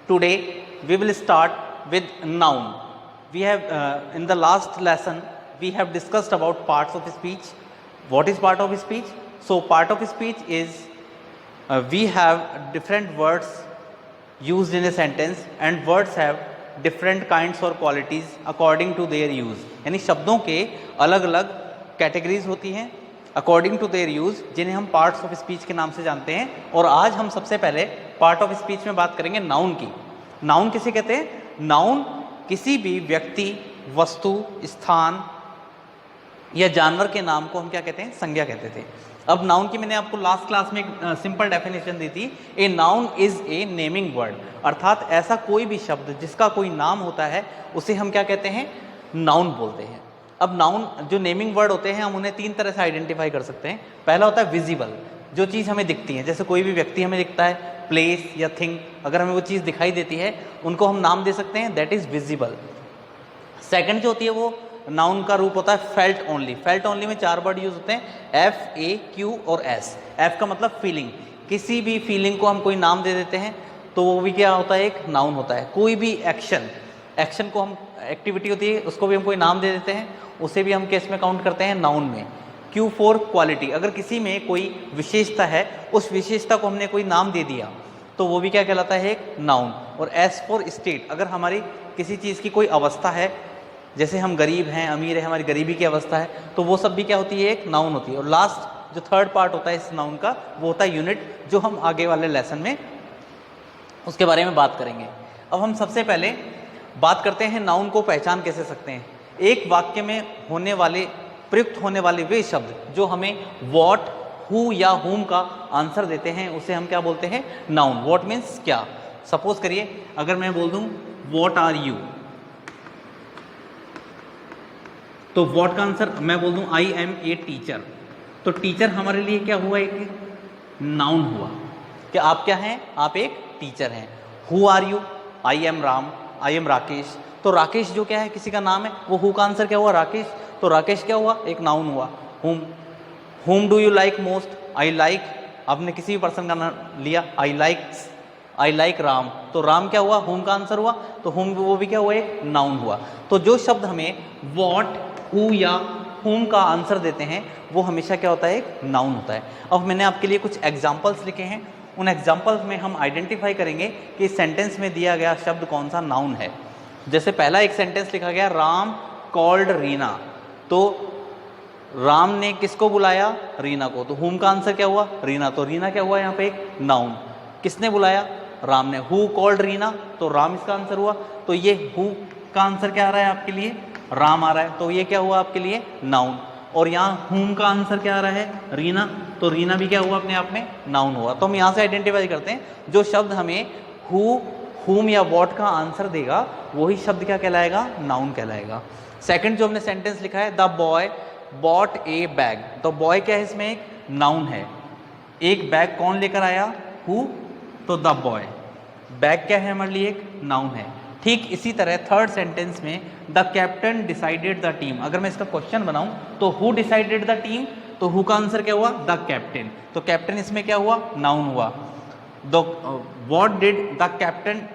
Today we will start with noun. We have in the last lesson we have discussed about parts of speech. What is part of speech? So part of speech is we have different words used in a sentence and words have different kinds or qualities according to their use. यानी शब्दों के अलग अलग categories होती हैं according to their use, जिन्हें हम parts of speech के नाम से जानते हैं। और आज हम सबसे पहले पार्ट ऑफ स्पीच में बात करेंगे नाउन की। नाउन किसे कहते हैं? नाउन किसी भी व्यक्ति, वस्तु, स्थान या जानवर के नाम को हम क्या कहते हैं? संज्ञा कहते थे। अब नाउन की मैंने आपको लास्ट क्लास में एक सिंपल डेफिनेशन दी थी। A noun is a naming word, अर्थात ऐसा कोई भी शब्द जिसका कोई नाम होता है उसे हम क्या कहते हैं? नाउन बोलते हैं। अब नाउन जो नेमिंग वर्ड होते हैं हम उन्हें तीन तरह से आइडेंटिफाई कर सकते हैं। पहला होता है विजिबल, जो चीज़ हमें दिखती है, जैसे कोई भी व्यक्ति हमें दिखता है, प्लेस या थिंग, अगर हमें वो चीज़ दिखाई देती है उनको हम नाम दे सकते हैं, दैट इज विजिबल। सेकंड जो होती है वो नाउन का रूप होता है फेल्ट ओनली। फेल्ट ओनली में चार वर्ड यूज होते हैं, एफ, ए, क्यू और एस। एफ का मतलब फीलिंग, किसी भी फीलिंग को हम कोई नाम दे देते हैं तो वो भी क्या होता है? एक नाउन होता है। कोई भी एक्शन को हम, एक्टिविटी होती है उसको भी हम कोई नाम दे देते हैं, उसे भी हम किस में काउंट करते हैं? नाउन में। क्यू फॉर क्वालिटी, अगर किसी में कोई विशेषता है उस विशेषता को हमने कोई नाम दे दिया तो वो भी क्या कहलाता है? एक नाउन। और एस फॉर स्टेट, अगर हमारी किसी चीज़ की कोई अवस्था है, जैसे हम गरीब हैं, अमीर है, हमारी गरीबी की अवस्था है, तो वो सब भी क्या होती है? एक नाउन होती है। और लास्ट जो थर्ड पार्ट होता है इस नाउन का वो होता है यूनिट, जो हम आगे वाले लेसन में उसके बारे में बात करेंगे। अब हम सबसे पहले बात करते हैं नाउन को पहचान कैसे सकते हैं। एक वाक्य में होने वाले, प्रयुक्त होने वाले वे शब्द जो हमें व्हाट, हु या हुम का आंसर देते हैं उसे हम क्या बोलते हैं? नाउन। व्हाट मीन्स क्या। सपोज करिए अगर मैं बोल दूं व्हाट आर यू, तो व्हाट का आंसर मैं बोल दूं आई एम ए टीचर, तो टीचर हमारे लिए क्या हुआ? एक नाउन हुआ कि आप क्या हैं? आप एक टीचर हैं। Who are you? I am Ram, I am Rakesh, तो राकेश जो क्या है? किसी का नाम है, वो हु का आंसर क्या हुआ? राकेश, तो राकेश क्या हुआ? एक नाउन हुआ। हुम do you like most? I like, आपने किसी भी पर्सन का नाम लिया, आई लाइक राम, तो राम क्या हुआ? हुम का आंसर हुआ, तो हुम वो भी क्या हुआ? एक नाउन हुआ। तो जो शब्द हमें व्हाट, हु या हुम का आंसर देते हैं वो हमेशा क्या होता है? एक नाउन होता है। अब मैंने आपके लिए कुछ एग्जाम्पल्स लिखे हैं, उन एग्जाम्पल्स में हम आइडेंटिफाई करेंगे कि इस सेंटेंस में दिया गया शब्द कौन सा नाउन है। जैसे पहला एक सेंटेंस लिखा गया, राम कॉल्ड रीना, तो राम ने किसको बुलाया? रीना को, तो हुम का आंसर क्या हुआ? रीना, तो रीना क्या हुआ यहाँ पे? एक नाउन। किसने बुलाया? राम ने। हु कॉल्ड रीना, तो राम इसका आंसर हुआ, तो ये हु का आंसर क्या आ रहा है आपके लिए? राम आ रहा है, तो ये क्या हुआ आपके लिए? नाउन। और यहाँ हुम का आंसर क्या आ रहा है? रीना, तो रीना भी क्या हुआ? अपने आप में नाउन हुआ। तो हम यहाँ से आइडेंटिफाई करते हैं जो शब्द हमें हु, हुम या व्हाट का आंसर देगा वही शब्द क्या कहलाएगा? नाउन कहलाएगा। सेकंड जो हमने सेंटेंस लिखा है, the boy bot A bag, तो बॉय क्या है? इसमें एक नाउन है। एक बैग कौन लेकर आया? हु, तो द बॉय। बैग क्या है हमारे लिए? एक नाउन है। ठीक इसी तरह थर्ड सेंटेंस में, the captain decided the team, अगर मैं इसका क्वेश्चन बनाऊं तो हु डिसाइडेड द टीम, तो हु का आंसर क्या हुआ? द कैप्टन, तो कैप्टन इसमें क्या हुआ? नाउन हुआ। What did the captain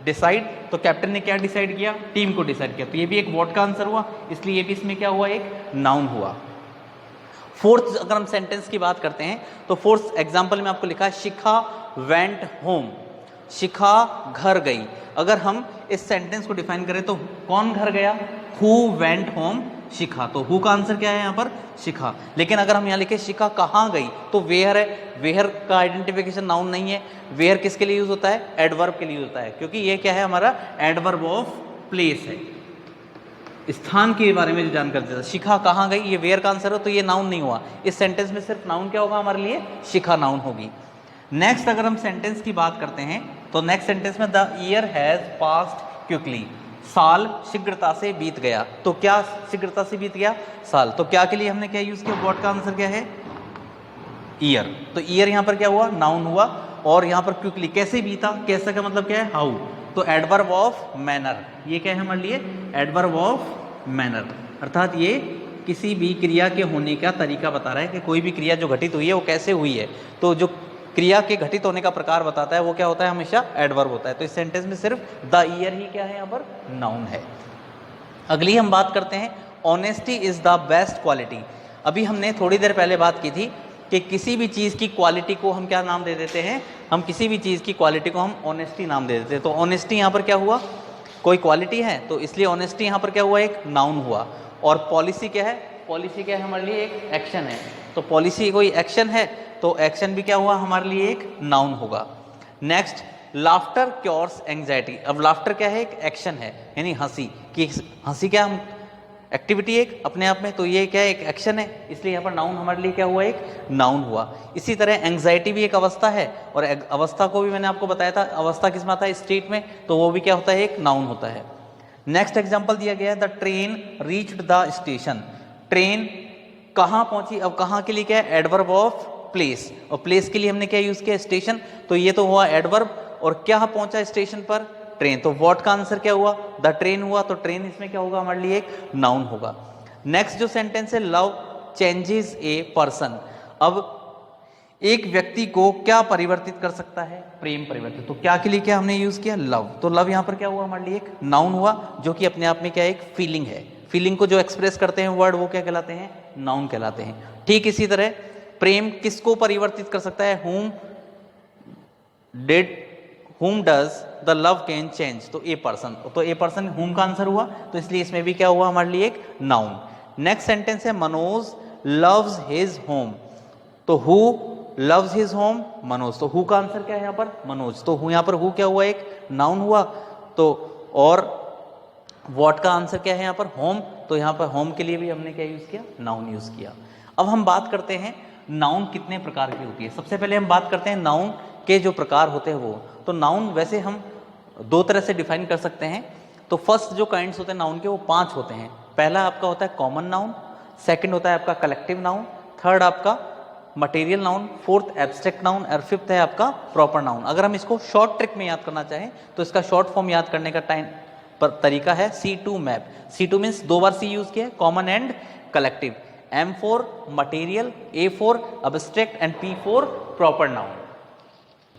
decide, तो कैप्टन ने क्या डिसाइड किया? टीम को डिसाइड किया, तो ये भी एक व्हाट का आंसर हुआ, इसलिए ये भी इसमें क्या हुआ? एक नाउन हुआ। फोर्थ अगर हम सेंटेंस की बात करते हैं तो फोर्थ एग्जाम्पल में आपको लिखा है, शिखा वेंट होम, शिखा घर गई। अगर हम इस सेंटेंस को डिफाइन करें तो कौन घर गया? हु वेंट होम, शिखा, तो हु का आंसर क्या है यहाँ पर? शिखा। लेकिन अगर हम यहाँ लिखे शिखा कहाँ गई, तो वेयर है, वेयर का आइडेंटिफिकेशन नाउन नहीं है। वेयर किसके लिए यूज होता है? एडवर्ब के लिए यूज होता है, क्योंकि ये क्या है? हमारा एडवर्ब ऑफ प्लेस है, स्थान के बारे में जो जानकारी देता है। शिखा कहाँ गई, ये वेयर का आंसर हो, तो ये नाउन नहीं हुआ। इस सेंटेंस में सिर्फ नाउन क्या होगा हमारे लिए? शिखा नाउन होगी। नेक्स्ट अगर हम सेंटेंस की बात करते हैं तो नेक्स्ट सेंटेंस में, the year has passed quickly, साल शीघ्रता से बीत गया, तो क्या शीघ्रता से बीत गया? साल, तो क्या के लिए हमने क्या यूज किया? व्हाट का आंसर क्या है? ईयर, तो ईयर यहाँ पर क्या हुआ? नाउन हुआ। और यहाँ पर क्विकली कैसे बीता, कैसे का मतलब क्या है? हाउ, तो एडवर्ब ऑफ मैनर, ये क्या है हमारे लिए? एडवर्ब ऑफ मैनर, अर्थात ये किसी भी क्रिया के होने का तरीका बता रहा है कि कोई भी क्रिया जो घटित हुई है वो कैसे हुई है। तो जो क्रिया के घटित होने का प्रकार बताता है वो क्या होता है, हमेशा एडवर्ब होता है। तो इस सेंटेंस में सिर्फ द ईयर ही क्या है, यहाँ पर नाउन है। अगली हम बात करते हैं honesty is the best quality. अभी हमने थोड़ी देर पहले बात की थी कि किसी भी चीज़ की क्वालिटी को हम क्या नाम दे देते हैं, हम किसी भी चीज़ की क्वालिटी को हम ऑनेस्टी नाम दे देते हैं। तो ऑनेस्टी यहाँ पर क्या हुआ, कोई क्वालिटी है तो इसलिए ऑनेस्टी यहाँ पर क्या हुआ, एक नाउन हुआ। और पॉलिसी क्या है, पॉलिसी क्या है हमारे लिए, एक एक्शन है। तो पॉलिसी कोई एक्शन है तो एक्शन भी क्या हुआ हमारे लिए, एक नाउन होगा। Next, laughter cures anxiety. अब लाफ्टर क्या है, एक एक्शन है, यानी हंसी कि हंसी क्या हम एक्टिविटी एक अपने आप में, तो ये क्या है, एक एक्शन है, इसलिए यहाँ पर नाउन हमारे लिए क्या हुआ, एक नाउन हुआ। इसी तरह एंग्जाइटी भी एक अवस्था है, और अवस्था को भी मैंने आपको बताया था, अवस्था किस में आता है, स्टेट में, तो वो भी क्या होता है, एक नाउन होता है। नेक्स्ट एग्जाम्पल दिया गया है, the train reached the station. Train कहाँ पहुंची, अब कहाँ के लिए क्या है, एडवर्ब ऑफ प्लेस, और प्लेस के लिए हमने क्या यूज किया, स्टेशन, तो ये तो हुआ एडवर्ब, और क्या पहुंचा स्टेशन पर, ट्रेन। तो व्हाट का आंसर क्या हुआ, द ट्रेन हुआ, तो ट्रेन इसमें क्या होगा हमारे लिए, एक नाउन होगा। नेक्स्ट जो सेंटेंस है, लव चेंजेस ए पर्सन। अब एक व्यक्ति को क्या परिवर्तित कर सकता है, प्रेम परिवर्तित, तो क्या के लिए क्या हमने यूज किया, लव। तो लव यहाँ पर क्या हुआ हमारे लिए, एक नाउन हुआ, जो कि अपने आप में क्या एक फीलिंग है। फीलिंग को जो एक्सप्रेस करते हैं वर्ड, वो क्या कहलाते हैं, नाउन कहलाते हैं। ठीक इसी तरह प्रेम किसको परिवर्तित कर सकता है, whom does the love can change, तो ए पर्सन, तो ए पर्सन whom का आंसर हुआ, तो इसलिए इसमें भी क्या हुआ हमारे लिए, एक नाउन। नेक्स्ट सेंटेंस है, मनोज loves his home। तो who loves his home, Manoj. तो who का आंसर क्या है यहाँ पर, मनोज। तो यहाँ पर who क्या हुआ, एक नाउन हुआ। तो और what का आंसर क्या है यहाँ पर, home। तो यहाँ पर home के लिए भी हमने क्या यूज किया, नाउन यूज किया। अब हम बात करते हैं नाउन कितने प्रकार की होती है। सबसे पहले हम बात करते हैं नाउन के जो प्रकार होते हैं वो। तो नाउन वैसे हम दो तरह से डिफाइन कर सकते हैं। तो फर्स्ट जो काइंड्स होते हैं नाउन के, वो 5 होते हैं। पहला आपका होता है कॉमन नाउन, सेकंड होता है आपका कलेक्टिव नाउन, थर्ड आपका material noun, fourth abstract noun, और फिफ्थ है आपका प्रॉपर नाउन। अगर हम इसको शॉर्ट ट्रिक में याद करना चाहें तो इसका शॉर्ट फॉर्म याद करने का तरीका है C2 मैप। C2 मीन्स 2 बार C यूज किया है, common and collective. M4 material, A4 abstract and P4 proper noun.